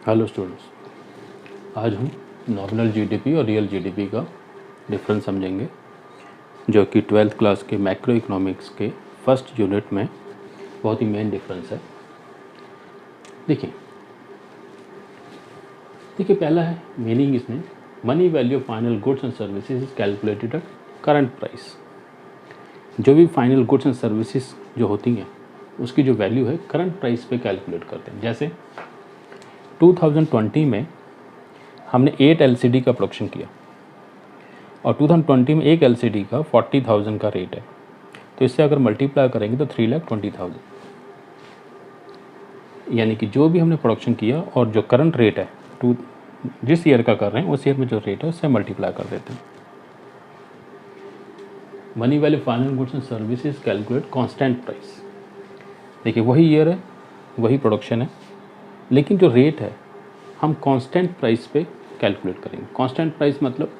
Hello students, आज हम nominal GDP और रियल जीडीपी का डिफरेंस समझेंगे, जो कि 12th क्लास के मैक्रो इकोनॉमिक्स के फर्स्ट यूनिट में बहुत ही मेन डिफरेंस है। देखिए पहला है मीनिंग। इसमें money value of final goods and services is calculated at current price. जो भी फाइनल गुड्स एंड सर्विसेज जो होती हैं उसकी जो वैल्यू है करंट प्राइस पे कैलकुलेट करते हैं। जैसे 2020 में हमने 8 LCD का प्रोडक्शन किया और 2020 में एक LCD का 40,000 का रेट है, तो इससे अगर मल्टीप्लाई करेंगे तो 3,20,000, यानी कि जो भी हमने प्रोडक्शन किया और जो करंट रेट है जिस ईयर का कर रहे हैं उस ईयर में जो रेट है उससे मल्टीप्लाई कर देते हैं। Money value final goods and services calculate constant price. देखिए वही ईयर है, वही प्रोडक्शन है, लेकिन जो रेट है हम कांस्टेंट प्राइस पे कैलकुलेट करेंगे। कांस्टेंट प्राइस मतलब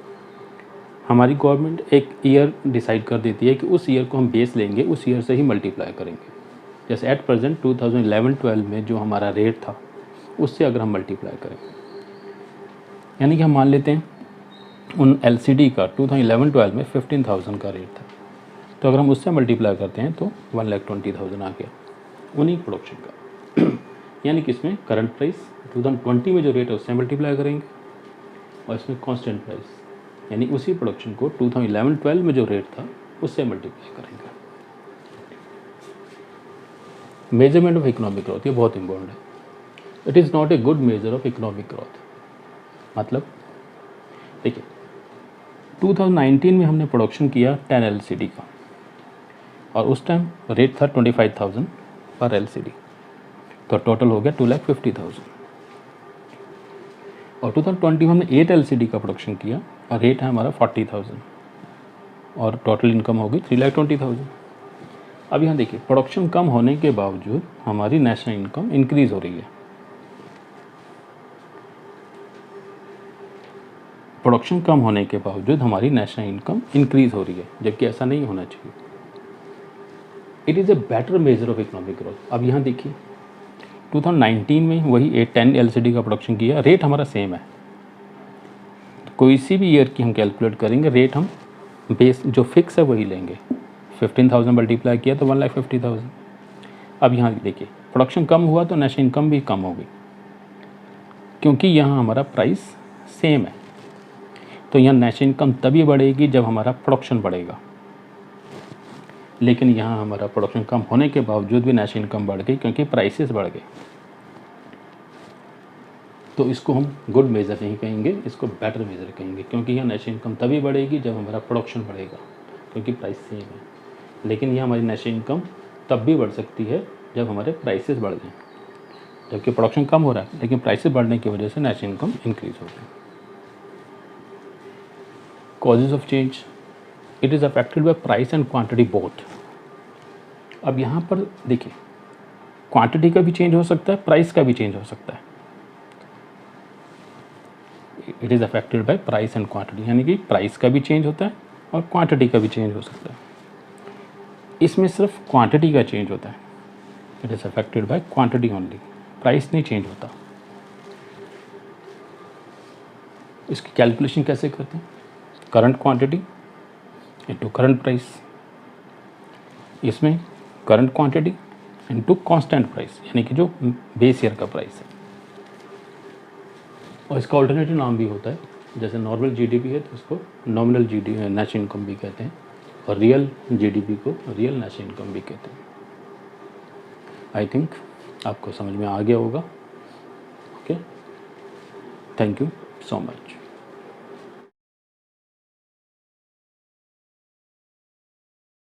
हमारी गवर्नमेंट एक ईयर डिसाइड कर देती है कि उस ईयर को हम बेस लेंगे, उस ईयर से ही मल्टीप्लाई करेंगे। जैसे एट प्रेजेंट 2011-12 में जो हमारा रेट था उससे अगर हम मल्टीप्लाई करें, यानी कि हम मान लेते हैं उन LCD का 2011-12 में 15,000 का रेट था, तो अगर हम उससे मल्टीप्लाई करते हैं तो 1,20,000 आ गया उन्हीं प्रोडक्शन का। यानी कि इसमें करंट प्राइस 2020 में जो रेट है उससे मल्टीप्लाई करेंगे और इसमें कांस्टेंट प्राइस यानी उसी प्रोडक्शन को 2011-12 में जो रेट था उससे मल्टीप्लाई करेंगे। मेजरमेंट ऑफ इकोनॉमिक ग्रोथ, ये बहुत इंपॉर्टेंट है। It is not a good measure of economic growth. मतलब देखिए 2019 में हमने प्रोडक्शन किया 10 LCD का और उस टाइम रेट था 25,000 पर LCD, तो टोटल हो गया 2,50,000। और 2020 में हमने 8 LCD का प्रोडक्शन किया और रेट है हमारा 40,000 और टोटल इनकम होगी 3,20,000। अब यहाँ देखिए प्रोडक्शन कम होने के बावजूद हमारी नेशनल इनकम इंक्रीज़ हो रही है। प्रोडक्शन कम होने के बावजूद हमारी नेशनल इनकम इंक्रीज़ हो रही है, जबकि ऐसा नहीं होना चाहिए। It is a better measure of economic growth. अब यहाँ देखिए 2019 में वही 10 LCD का प्रोडक्शन किया, रेट हमारा सेम है। कोई सी भी ईयर की हम कैलकुलेट करेंगे, रेट हम बेस जो फिक्स है वही लेंगे। 15,000 मल्टीप्लाई किया तो 1,50,000। अब यहाँ देखिए प्रोडक्शन कम हुआ तो नेशनल इनकम भी कम होगी, क्योंकि यहाँ हमारा प्राइस सेम है। तो यहाँ नेशनल इनकम तभी बढ़ेगी जब हमारा प्रोडक्शन बढ़ेगा, लेकिन यहाँ हमारा प्रोडक्शन कम होने के बावजूद भी नेशनल इनकम बढ़ गई क्योंकि प्राइसेस बढ़ गए। तो इसको हम गुड मेज़र नहीं कहेंगे, इसको बेटर मेज़र कहेंगे, क्योंकि यहाँ नेशनल इनकम तभी बढ़ेगी जब हमारा प्रोडक्शन बढ़ेगा, क्योंकि प्राइस सेम है। लेकिन यहाँ हमारी नेशनल इनकम तब भी बढ़ सकती है जब हमारे प्राइसेस बढ़ जाएँ, जबकि प्रोडक्शन कम हो रहा है लेकिन प्राइसेस बढ़ने की वजह से नेशनल इनकम इंक्रीज़ हो रही है। Causes of change, it is affected bye price and quantity both. अब यहाँ पर देखिए क्वांटिटी का भी चेंज हो सकता है, प्राइस का भी चेंज हो सकता है। It is affected bye price and quantity, यानी कि प्राइस का भी चेंज होता है और क्वांटिटी का भी चेंज हो सकता है। इसमें सिर्फ क्वांटिटी का चेंज होता है। It is affected by quantity only, price नहीं चेंज होता। इसकी कैलकुलेशन कैसे करते हैं? Current quantity into current price. इसमें current quantity into constant price, यानी कि जो बेस ईयर का प्राइस है। और इसका ऑल्टरनेटिव नाम भी होता है, जैसे नॉर्मल जीडीपी है तो उसको नॉमिनल जीडीपी नेशनल इनकम भी कहते हैं, और रियल जीडीपी को रियल नेशनल इनकम भी कहते हैं। आई थिंक आपको समझ में आ गया होगा। Okay, thank you so much.